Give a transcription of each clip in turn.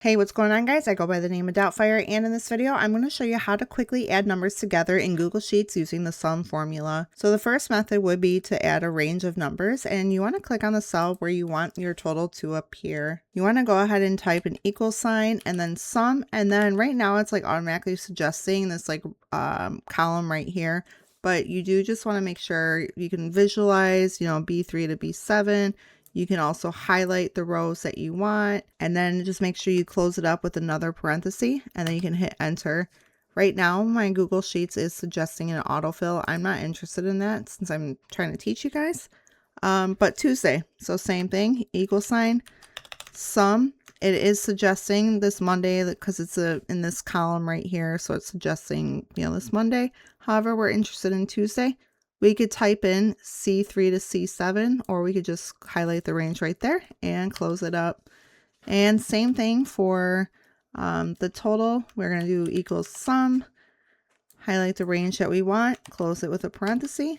Hey, what's going on, guys? I go by the name of Doubtfire, and in this video, I'm going to show you how to quickly add numbers together in Google Sheets using the sum formula. So the first method would be to add a range of numbers, and you want to click on the cell where you want your total to appear. You want to go ahead and type an equal sign and then sum, and then right now it's like automatically suggesting this column right here. But you do just want to make sure you can visualize, B3 to B7. You can also highlight the rows that you want, and then just make sure you close it up with another parenthesis, and then you can hit enter. Right now, my Google Sheets is suggesting an autofill. I'm not interested in that since I'm trying to teach you guys. But Tuesday, so same thing, equal sign, sum. It is suggesting this Monday because it's in this column right here, so it's suggesting, this Monday. However, we're interested in Tuesday. We could type in C3 to C7, or we could just highlight the range right there and close it up. And same thing for the total. We're going to do equals sum, highlight the range that we want, close it with a parenthesis,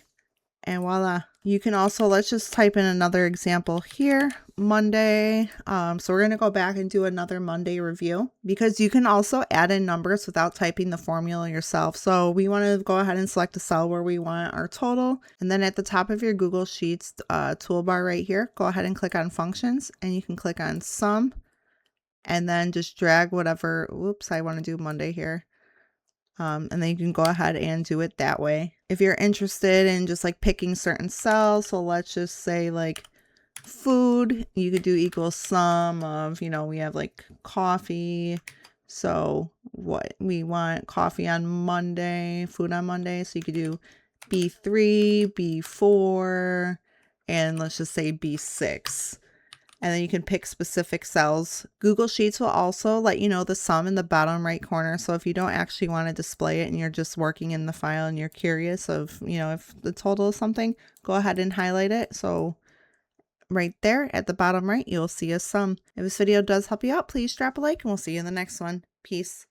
and voila. You can also, let's just type in another example here, Monday. So we're going to go back and do another Monday review, because you can also add in numbers without typing the formula yourself. So we want to go ahead and select a cell where we want our total. And then at the top of your Google Sheets toolbar right here, go ahead and click on functions, and you can click on sum, and then just drag whatever, whoops, I want to do Monday here. And then you can go ahead and do it that way. If you're interested in just like picking certain cells, so let's just say like food, you could do equals sum of, we have like coffee. So what we want, coffee on Monday, food on Monday. So you could do B3, B4, and let's just say B6. And then you can pick specific cells. Google Sheets will also let you know the sum in the bottom right corner. So if you don't actually want to display it and you're just working in the file and you're curious of, if the total is something, go ahead and highlight it. So right there at the bottom right, you'll see a sum. If this video does help you out, please drop a like, and we'll see you in the next one. Peace.